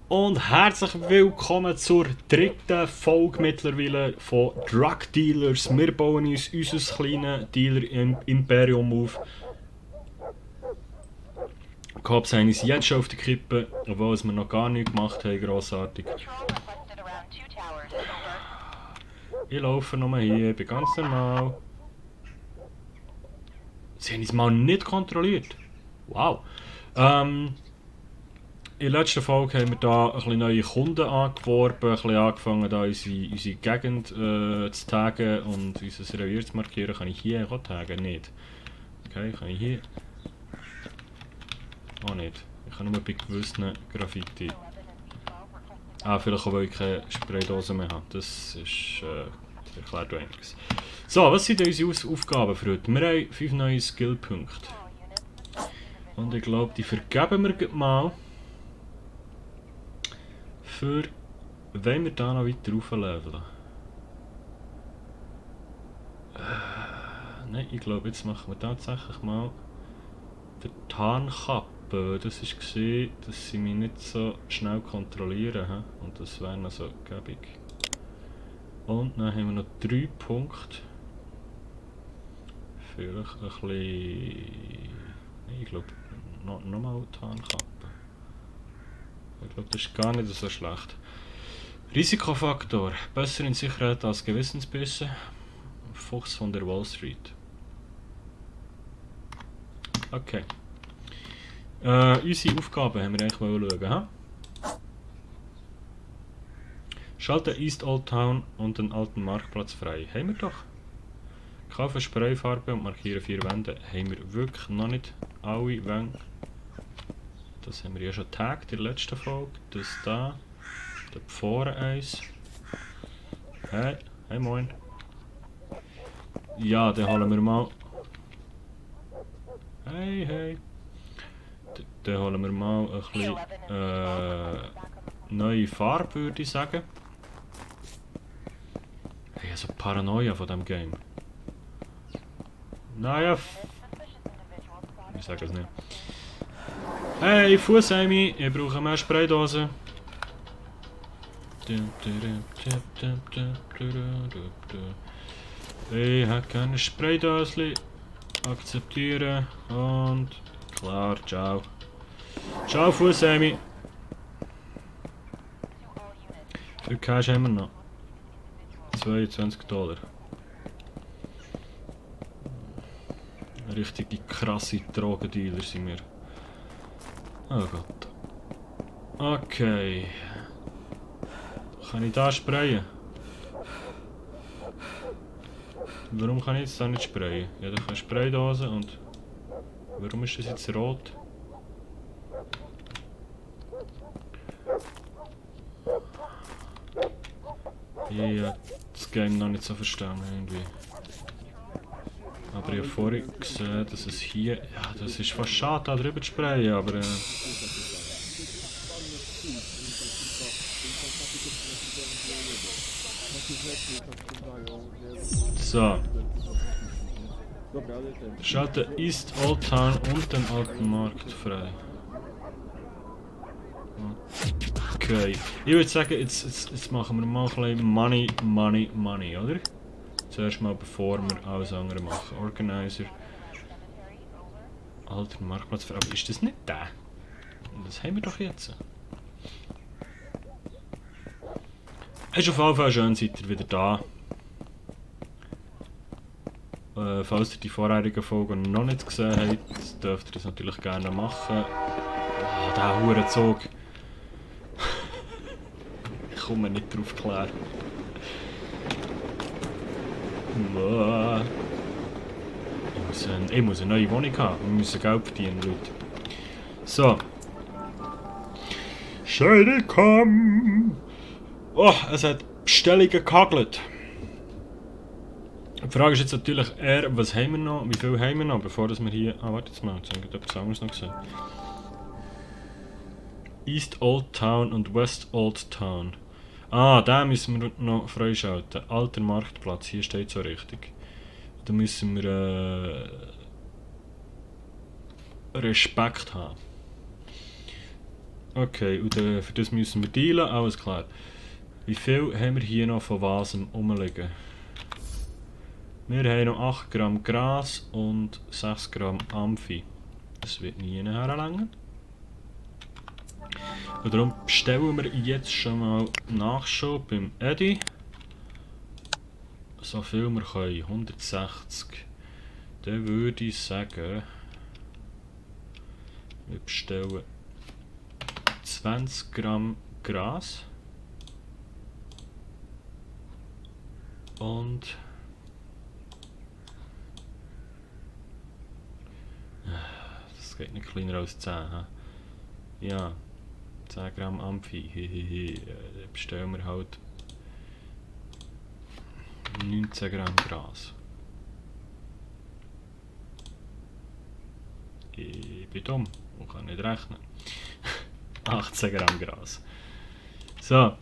Und herzlich willkommen zur dritten Folge mittlerweile von Drug Dealers. Wir bauen uns unser kleines Dealer-Imperium auf. Cops haben uns jetzt schon auf die Kippe, obwohl wir noch gar nichts gemacht haben, grossartig. Ich laufe nochmal hier, bin ganz normal. Sie haben uns mal nicht kontrolliert. Wow. In der letzten Folge haben wir da ein bisschen neue Kunden angeworben, ein bisschen angefangen, da unsere Gegend zu taggen und unser Revier zu markieren. Kann ich hier auch taggen? Nicht. Okay, kann ich hier? Auch nicht. Ich kann nur bei gewissen Graffiti. Ah, vielleicht auch, weil ich keine Spraydose mehr habe. Das ist, erklärt einiges. So, was sind unsere Aufgaben für heute? Wir haben 5 neue Skillpunkte. Und ich glaube, die vergeben wir mal. Für wenn wir da noch weiter raufleveln. Nein, ich glaube, jetzt machen wir tatsächlich mal die Tarnkappe. Das war, dass sie mich nicht so schnell kontrollieren. Und das wäre noch so gäbig. Und dann haben wir noch 3 Punkte. Vielleicht ein bisschen. Nein, ich glaube, nochmal Tarnkappe. Ich glaube, das ist gar nicht so schlecht. Risikofaktor. Besser in Sicherheit als Gewissensbisse. Fuchs von der Wall Street. Okay. Unsere Aufgaben haben wir eigentlich schauen. Schalte East Old Town und den alten Marktplatz frei. Haben wir doch. Kaufe Sprayfarbe und markiere 4 Wände. Haben wir wirklich noch nicht alle Wände. Das haben wir ja schon getaggt in der letzten Folge. Das da. Da vorne eins. Hey, hey moin. Ja, dann holen wir mal. Hey, hey. Dann holen wir mal ein bisschen neue Farbe, würde ich sagen. Hey, ich habe so Paranoia von diesem Game. Naja. Ich sage es nicht. Hey, Fußheimi, ich brauche mehr Spraydosen. Ich habe keine Spraydose. Akzeptieren und klar, ciao. Ciao, Fußheimi. Für Cash haben wir noch $22. Richtige krasse Drogendealer sind wir. Oh Gott. Okay. Kann ich da sprayen? Warum kann ich jetzt da nicht sprayen? Ja, da kann Spraydose und... Warum ist das jetzt rot? Ich habe das Game noch nicht so verstanden irgendwie. Aber ich habe vorhin gesehen, dass es hier... Ja, das ist fast schade, da drüber zu sprayen, aber... So. Schalte East Old Town und den alten Markt frei. Okay. Ich würde sagen, jetzt machen wir mal ein bisschen Money, oder? Zuerst mal, bevor wir alles andere machen. Organizer. Alter Marktplatz frei. Aber ist das nicht der? Das haben wir doch jetzt. Es ist auf jeden Fall schön, seid ihr wieder da. Falls ihr die vorherigen Folgen noch nicht gesehen habt, dürft ihr das natürlich gerne machen. Oh, der Hurenzug. Ich komme nicht drauf klar. Ich muss eine neue Wohnung haben. Wir müssen Geld verdienen, Leute. So. Shady come! Oh, es hat Bestellungen gehagelt. Die Frage ist jetzt natürlich eher, was haben wir noch, wie viel haben wir noch, bevor wir hier... Ah, warte jetzt mal, jetzt haben wir etwas anderes noch gesehen. East Old Town und West Old Town. Ah, da müssen wir noch freischalten. Alter Marktplatz, hier steht so richtig. Da müssen wir Respekt haben. Okay, und für das müssen wir dealen, alles klar. Wie viel haben wir hier noch von was rumliegen? Wir haben noch 8 Gramm Gras und 6 Gramm Amphi. Das wird nie herlangen. Und darum bestellen wir jetzt schon mal Nachschub beim Eddy. So viel wir können, 160. Dann würde ich sagen, wir bestellen 20 Gramm Gras und das geht nicht kleiner als 10. He? Ja, 10 Gramm Amphi. Dann bestellen wir halt 19 Gramm Gras. Ich bin dumm und kann nicht rechnen. 18 Gramm Gras. So.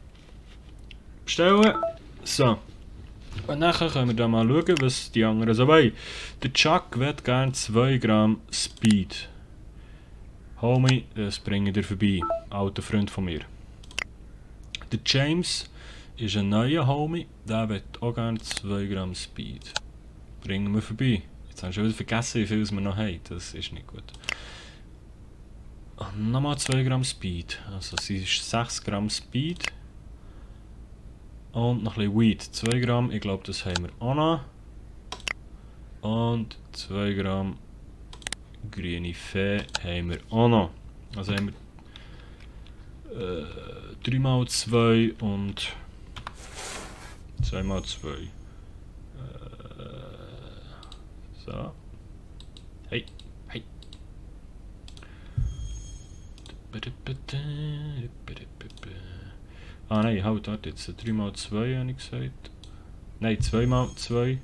Bestellen. So. Und nachher können wir dann mal schauen, was die anderen so wollen. Der Chuck will gerne 2 Gramm Speed. Homie, das bringe ich dir vorbei. Alter Freund von mir. Der James ist ein neuer Homie. Der will auch gerne 2 Gramm Speed. Bringen wir vorbei. Jetzt haben wir schon wieder vergessen, wie viel wir noch haben. Das ist nicht gut. Nochmal 2 Gramm Speed. Also es ist 6 Gramm Speed. Und noch ein bisschen Weed. 2 Gramm, ich glaube das haben wir auch noch. Und 2 Gramm grüne Fee haben wir auch noch. Also haben wir 3 mal 2 und 2 mal 2. So. Hey, hey. Ah nein, halt, warte jetzt. 3 mal 2 habe ich gesagt. Nein, 2 mal 2.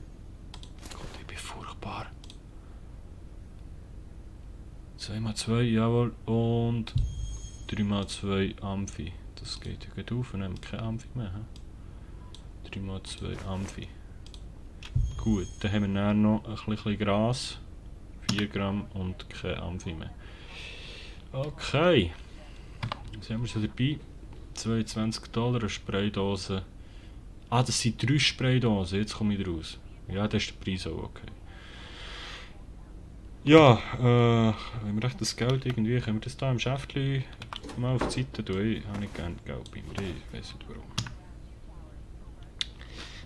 Gott, ich bin furchtbar. 2 mal 2, jawohl. Und 3 mal 2 Amphi. Das geht ja gut auf, und haben kein Amphi mehr. 3 mal 2 Amphi. Gut, dann haben wir dann noch ein bisschen Gras. 4 Gramm und kein Amphi mehr. Okay. Jetzt haben wir so dabei. $22, eine Spraydose. Ah, das sind 3 Spraydosen, jetzt komme ich raus. Ja, das ist der Preis auch okay. Ja, wenn wir echt das Geld irgendwie, können wir das da im Schäftchen mal auf die Seite tun. Ich habe nicht gerne Geld bei mir, ich weiß nicht warum.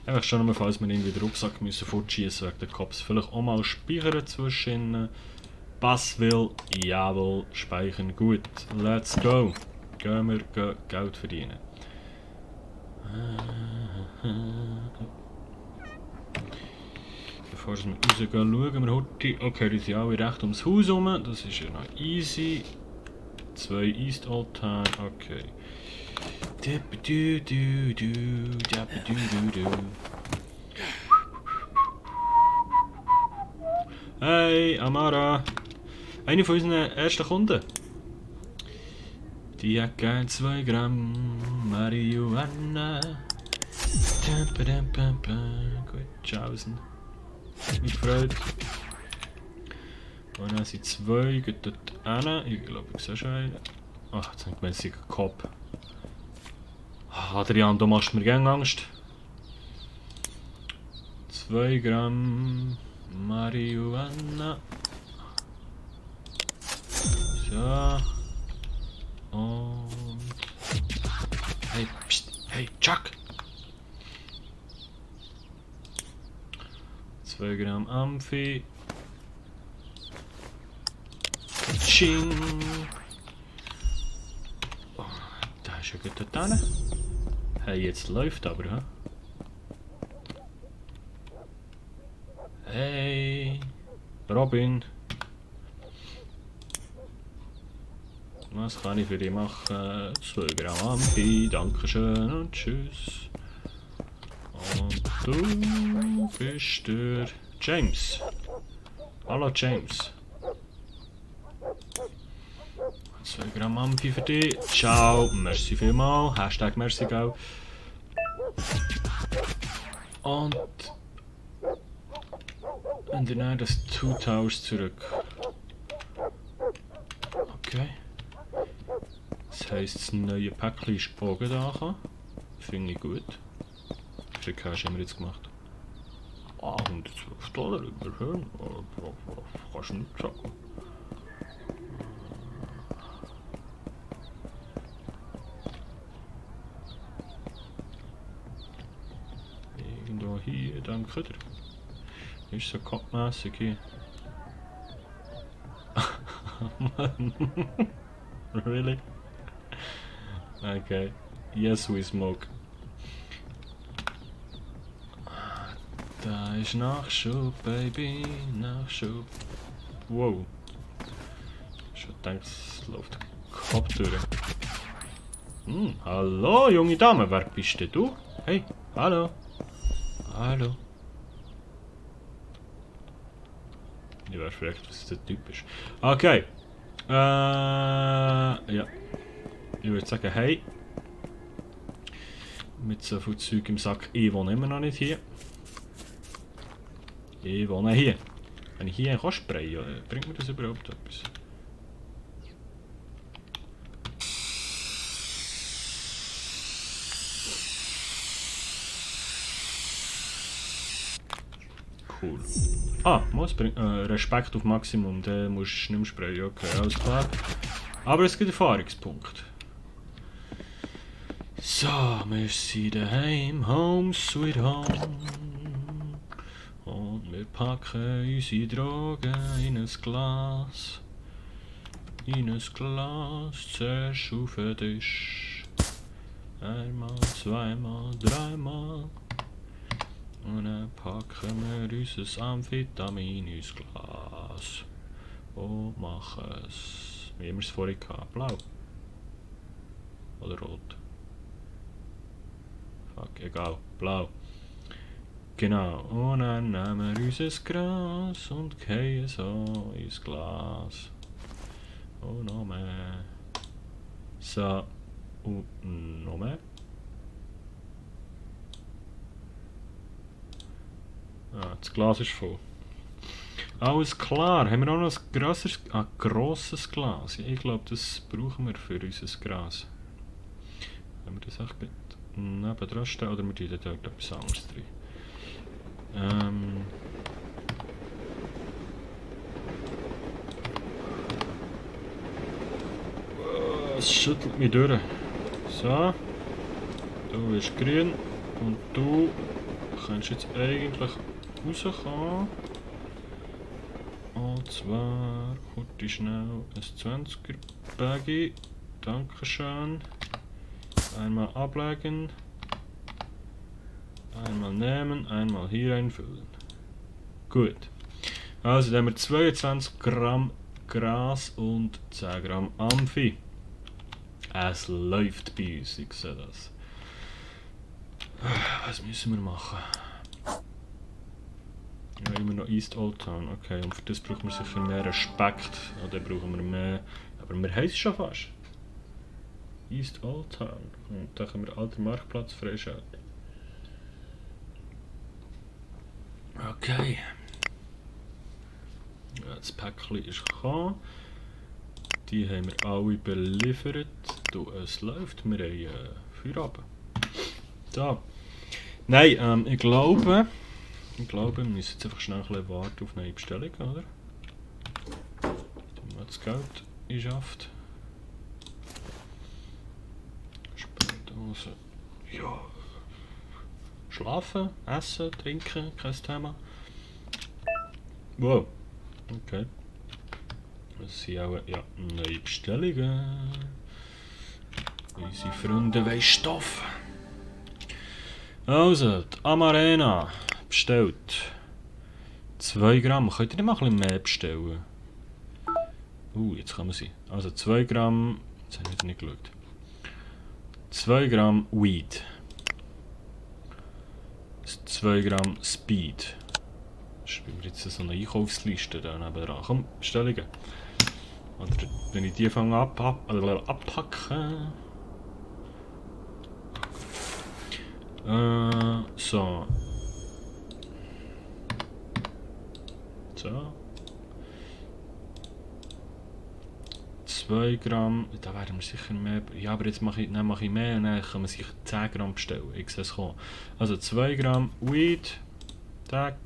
Einfach schon mal, falls wir irgendwie den Rucksack müssen fortschießen wegen der Cops. Vielleicht auch mal speichern zwischen. Pass will, jawohl, speichern, gut. Let's go. Gehen wir Geld verdienen. Bevor wir rausgehen, schauen wir heute. Okay, die sind alle recht ums Haus herum. Das ist ja noch easy. 2 East Old Town, okay. Hey, Amara. Eine von unseren ersten Kunden. Die hat gern 2 Gramm Marihuana. Gut, tschaußen. Mich gefreut. Und dann sind 2, geht dort hin. Ich glaube, ich sehe schon einen. Ach, jetzt habe ich einen Kopf. Adrian, du machst mir gerne Angst. 2 Gramm Marihuana. So. Und. Hey, pst, hey, Chuck! 2 Gramm Amphi. Ching! Oh, da ist ja gut dort hin. Hey, jetzt läuft aber, ha? Hey! Robin! Was kann ich für dich machen? 2 Gramm Amphi, dankeschön und tschüss. Und du bist der James. Hallo James. 2 Gramm Amphi für dich. Ciao, merci vielmals. Hashtag merci gell. Und wenn du dann das zutauschst zurück. Okay. Das heisst, das neue Päckchen ist auch da. Finde ich gut. Wie viel Cash haben wir jetzt gemacht? Ah, $112, immerhin. Kannst du nicht sagen. Irgendwo hier, danke dir. Ist so kopfmässig hier. Really? Okay. Yes, we smoke. Da ist Nachschub, Baby, Nachschub. Wow. Schon gedacht, es läuft Kopf durch. Hallo, junge Dame, wer bist denn du? Hey, hallo. Hallo. Ich wäre vielleicht, was der Typ ist. Okay. Ja. Ich würde sagen, hey. Mit so viel Zeug im Sack. Ich wohne immer noch nicht hier. Ich wohne hier. Wenn ich hier sprayen kann, bringt mir das überhaupt etwas? Cool. Ah, Respekt auf Maximum, den musst du nicht mehr sprayen. Okay, alles klar. Aber es gibt Erfahrungspunkte. So, wir sind daheim, home sweet home. Und wir packen unsere Drogen in ein Glas. In ein Glas, zuerst auf den Tisch. Einmal, zweimal, dreimal. Und dann packen wir unser Amphetamin ins Glas. Und machen es, wie wir es vorhin hatten, blau. Oder rot. Fuck, egal, blau. Genau, und dann nehmen wir unser Gras und gehen so ins Glas. Und noch mehr. So, und noch mehr. Ah, das Glas ist voll. Alles klar, haben wir auch noch ein grosses Glas? Ich glaube, das brauchen wir für unser Gras. Wenn wir das echt neben dran stehen, oder wir tun da etwas anderes drin? Es schüttelt mich durch. So. Du bist grün. Und du kannst jetzt eigentlich rauskommen. Und zwar, heute schnell ein 20er Baggy. Dankeschön. Einmal ablegen. Einmal nehmen, einmal hier einfüllen. Gut. Also, dann haben wir 22 Gramm Gras und 10 Gramm Amphi. Es läuft bei uns, ich sehe das. Was müssen wir machen? Ja, immer noch East Old Town. Okay, und für das brauchen wir sicher mehr Respekt. Oder brauchen wir mehr. Aber wir haben es schon fast. East Old Town. Und da können wir alten Marktplatz freischalten. Okay. Ja, das Päckchen ist gekommen. Die haben wir alle beliefert. Du, es läuft. Wir haben Feierabend. So. Nein, ich glaube, wir müssen jetzt einfach schnell ein bisschen warten auf eine Bestellung, oder? Dann mal das Geld einschafft. Spardose. Ja. Schlafen, essen, trinken, kein Thema. Wow. Okay. Das sind auch neue Bestellungen. Unsere Freunde wollen Stoff. Also, die Amarena bestellt. 2 Gramm. Könnt ihr nicht mal ein bisschen mehr bestellen? Jetzt kann man sie. Also 2 Gramm. Jetzt habe ich wieder nicht geschaut. 2 Gramm Weed. 2 Gramm Speed. Schreiben wir jetzt so eine Einkaufsliste da nebenan. Komm, Bestellungen. Oder wenn ich die fange abpacken. So. So. 2 Gramm, da werden wir sicher mehr. Ja, aber jetzt mache ich mehr und dann kann man sich 10 Gramm bestellen. Ich sehe es kommen. Also 2 Gramm Weed. Tack.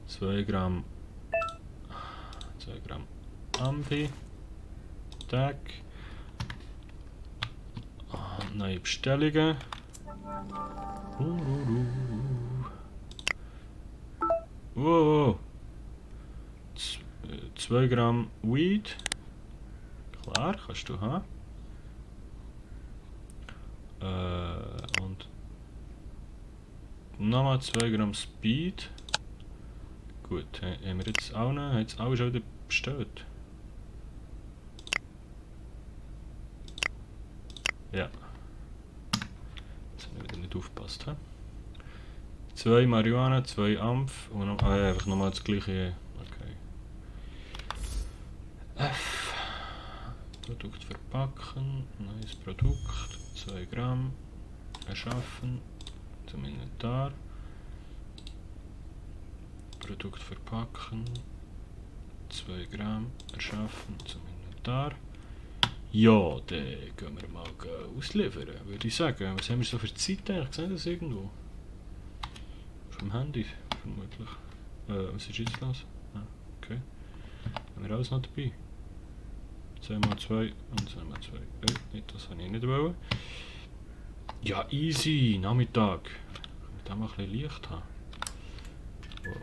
2 Gramm. 2 Gramm Amphi. Tack. Neue Bestellungen. Wow. 2 Gramm Weed. Klar, kannst du haben. Und nochmal 2 Gramm Speed. Gut, haben wir jetzt auch noch, haben jetzt alle schon wieder bestellt. Ja. Jetzt habe ich wieder nicht aufgepasst. 2 Marihuana, 2 Ampf und noch, einfach nochmal das gleiche. Okay. F. Produkt verpacken, neues Produkt, 2 Gramm, erschaffen, zum Inventar. Produkt verpacken, 2 Gramm, erschaffen, zum Inventar. Ja, dann gehen wir mal ausliefern, würde ich sagen. Was haben wir so für Zeit eigentlich? Seht ihr das irgendwo? Auf dem Handy, vermutlich. Was ist jetzt los? Ah, okay. Haben wir alles noch dabei? 2x2 und 2x2. Nee, das habe ich nicht wollen. Ja, easy, Nachmittag. Ich da mal ein bisschen Licht haben. Wow.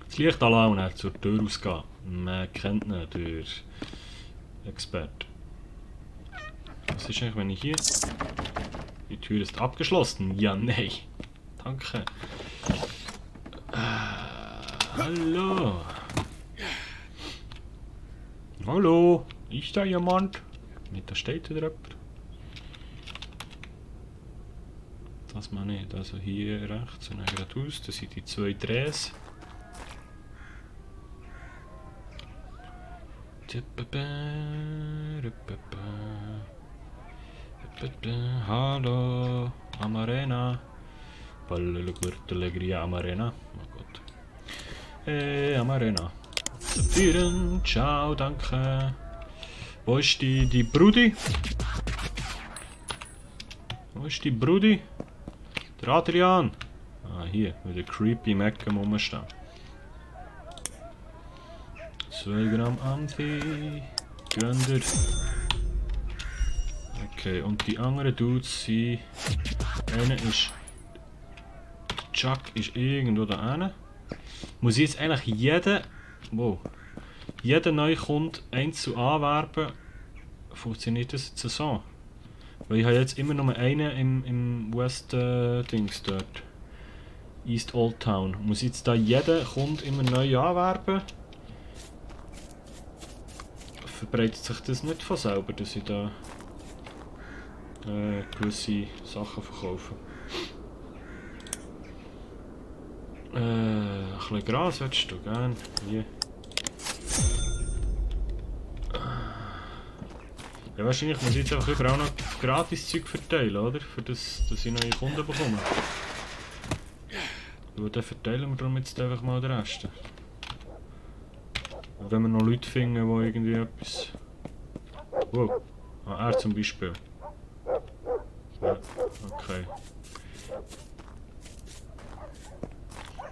Das Licht allein und dann zur Tür ausgehen. Man kennt ihn, der Experte. Was ist eigentlich, wenn ich hier... Die Tür ist abgeschlossen. Ja, nein. Danke. Hallo. Hallo. Ist da jemand? Nicht, da steht wieder jemand. Das mal nicht. Also hier rechts und dann geradeaus. Das sind die 2 Drehs. Hallo, Amarena. Palle corte alegria Amarena. Oh Gott. Amarena. Akzeptieren. Ciao, danke. Wo ist die Brudi? Wo ist die Brudi? Der Adrian. Ah, hier, mit der creepy Mac am rumstehen. 2 Gramm Amphi. Gönder. Okay, und die anderen Dudes sind... Einer ist... Chuck ist irgendwo da hinten. Muss ich jetzt eigentlich jeden... Wow. Jeden Neukunde einzeln anwerben? Funktioniert das jetzt so? Weil ich habe jetzt immer nur einen im West Dings dort. East Old Town. Muss ich jetzt da jeden Kunde immer neu anwerben? Verbreitet sich das nicht von selber, dass ich da gewisse Sachen verkaufe? Ein bisschen Gras hättest du gern. Hier. Ja, wahrscheinlich muss ich jetzt einfach überall noch gratis Zeug verteilen, oder? Für das, dass ich neue Kunden bekomme. Und dann verteilen wir darum jetzt einfach mal den Rest. Und wenn wir noch Leute finden, die irgendwie etwas... Wow. Ah, er zum Beispiel. Ja, okay.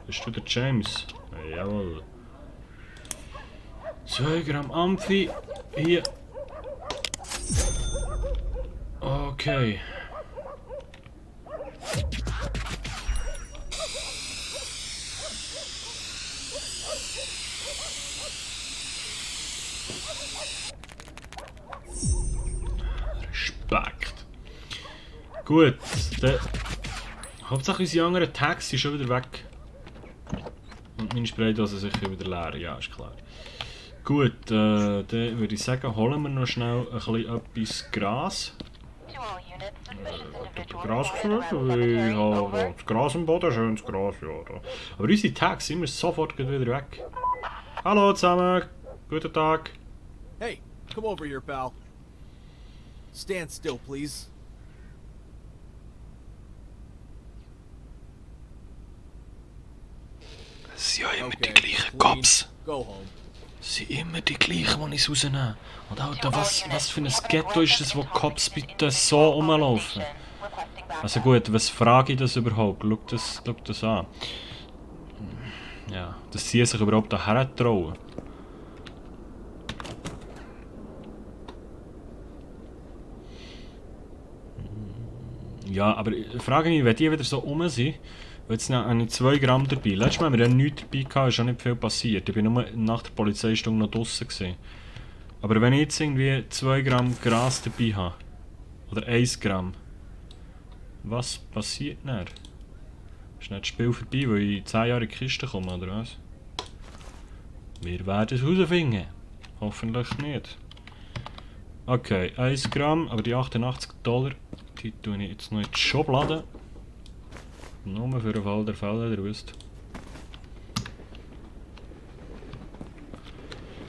Bist du der James? Ja, jawohl. 2 Gramm Amphi. Hier. Okay. Respekt. Gut, der... Hauptsache unsere anderen Tags sind schon wieder weg. Und meine Spraydose sicher wieder leer, ja, ist klar. Gut, dann würde ich sagen, holen wir noch schnell ein bisschen etwas Gras. Gras geführt, ich habe das Gras am Boden, schönes Gras, ja. Aber unsere Tags sind wir sofort wieder weg. Hallo zusammen, guten Tag. Hey, come over here, pal. Stand still, please. Das sind ja immer die gleichen Cops. Go home. Das sind immer die gleichen, die ich rausnehme. Und Alter, was für ein Ghetto ist das, wo Cops bitte so rumlaufen? Also gut, was frage ich das überhaupt? Schau das an. Ja, dass sie sich überhaupt daher trauen. Ja, aber ich frage mich, wenn die wieder so rum sind, weil jetzt habe ich 2 Gramm dabei. Letztes Mal haben wir ja nichts dabei gehabt, ist ja nicht viel passiert. Ich war nur nach der Polizeistunde noch draussen gewesen. Aber wenn ich jetzt irgendwie 2 Gramm Gras dabei habe, oder 1 Gramm, was passiert dann? Ist nicht das Spiel vorbei, weil ich 10 Jahre in die Kiste komme, oder was? Wir werden es herausfinden. Hoffentlich nicht. Okay, 1 Gramm, aber die $88, die tue ich jetzt noch in die Schublade. Nur für den Fall der Fälle, ihr wisst.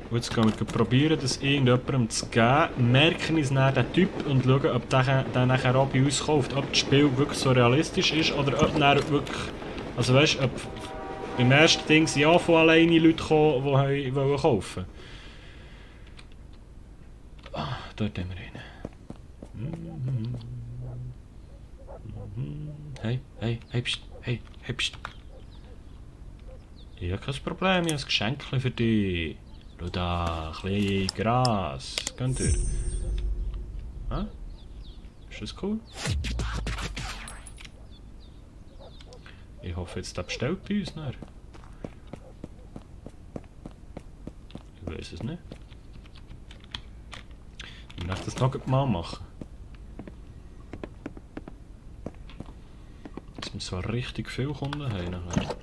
Und jetzt gehen wir probieren, das irgendjemandem zu geben. Merken uns dann den Typ und schauen, ob der nachher auch bei uns kauft. Ob das Spiel wirklich so realistisch ist oder ob dann wirklich... Also weißt du, ob beim ersten Ding sind ja von alleine Leute gekommen, die kaufen wollten. Ah, dort haben wir ihn. Hey, pst, hey, pst. Ich habe kein Problem, ich habe ein Geschenk für dich. Schau da, ein bisschen Gras. Könnt ihr? Hä? Ist das cool? Ich hoffe jetzt, der bestellt bei uns nachher. Ich weiß es nicht. Ich möchte das noch mal machen. Dass wir so richtig viele Kunden haben nachher.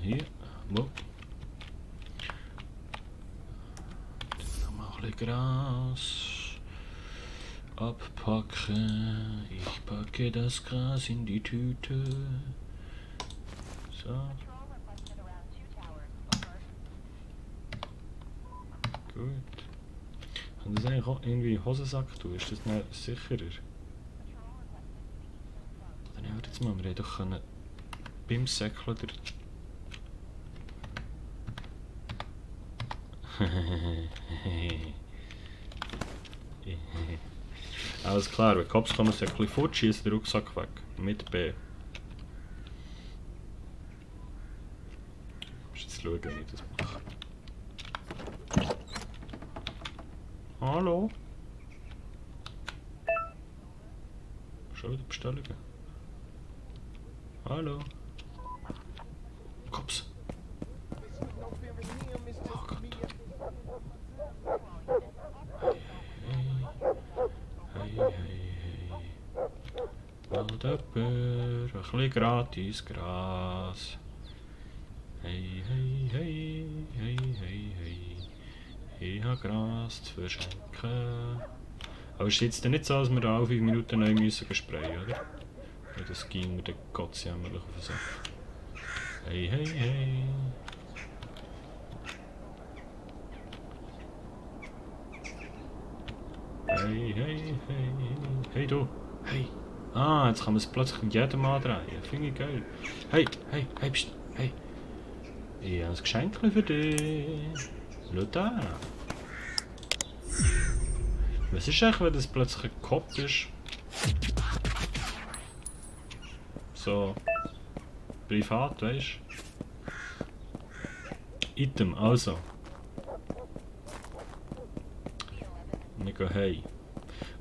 Hier. Wo? Nochmal ein bisschen Gras. Abpacken. Ich packe das Gras in die Tüte. So. Gut. Kann das eigentlich auch irgendwie in den Hosensack tun? Ist das nicht sicherer? Dann nehmen wir jetzt mal, wir hätten doch können beim Säckchen der... Alles klar, wenn Cops kommen, Säckchen fortschießen, den Rucksack weg. Mit B. Ich muss jetzt schauen, wie ich das mache. Hallo? Schon wieder Bestellungen? Hallo? Cops? Oh Gott. Hey. Bald jemand, ein bisschen gratis Gras. Hey. Ich habe Gras zu verschenken. Aber es ist jetzt nicht so, dass wir da alle 5 Minuten neu müssen sprayen, oder? Weil das ging mir den Gott jämmerlich auf den Sack. Hey. Hey du! Hey! Ah, jetzt kann man es plötzlich mit jedem andrehen. Finde ich geil. Hey, pst, hey! Ich habe ein Geschenk für dich. Schau da! Was ist eigentlich, wenn das plötzlich ein Kopf ist? So... privat, weißt du? Item, also. Wir gehen heim.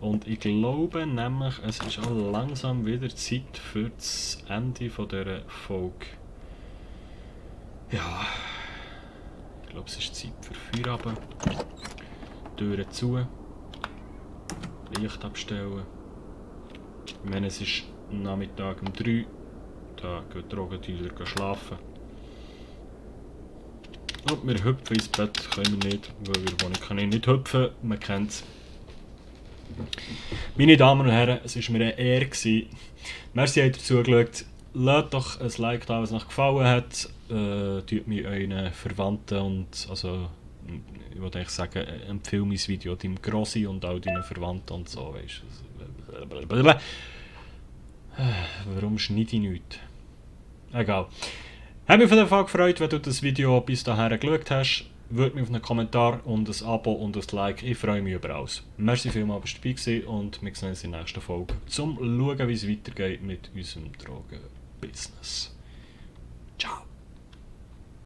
Und ich glaube nämlich, es ist auch langsam wieder Zeit für das Ende von dieser Folge. Ja. Ich glaube, es ist Zeit für Feierabend. Türen zu. Licht abstellen. Ich meine, es ist Nachmittag um 3. Da gehen die Drogendealer schlafen. Und wir hüpfen ins Bett, können wir nicht, weil wir wohnen kann ich nicht hüpfen, man kennt es. Meine Damen und Herren, es war mir eine Ehre. Merci, dass ihr zugeschaut. Lasst doch ein Like da, was euch gefallen hat. Tut mir euren Verwandten und, also, ich würde eigentlich sagen, empfehle mein Video deinem Grossi und all deinen Verwandten und so, weißt du. Warum schneide ich nichts? Egal. Hat mich auf jeden Fall gefreut, wenn du das Video bis dahin geschaut hast. Würde mich auf einen Kommentar und ein Abo und ein Like. Ich freue mich über alles. Merci vielmals, dass du dabei warst und wir sehen uns in der nächsten Folge, um zu schauen, wie es weitergeht mit unserem Drogenbusiness.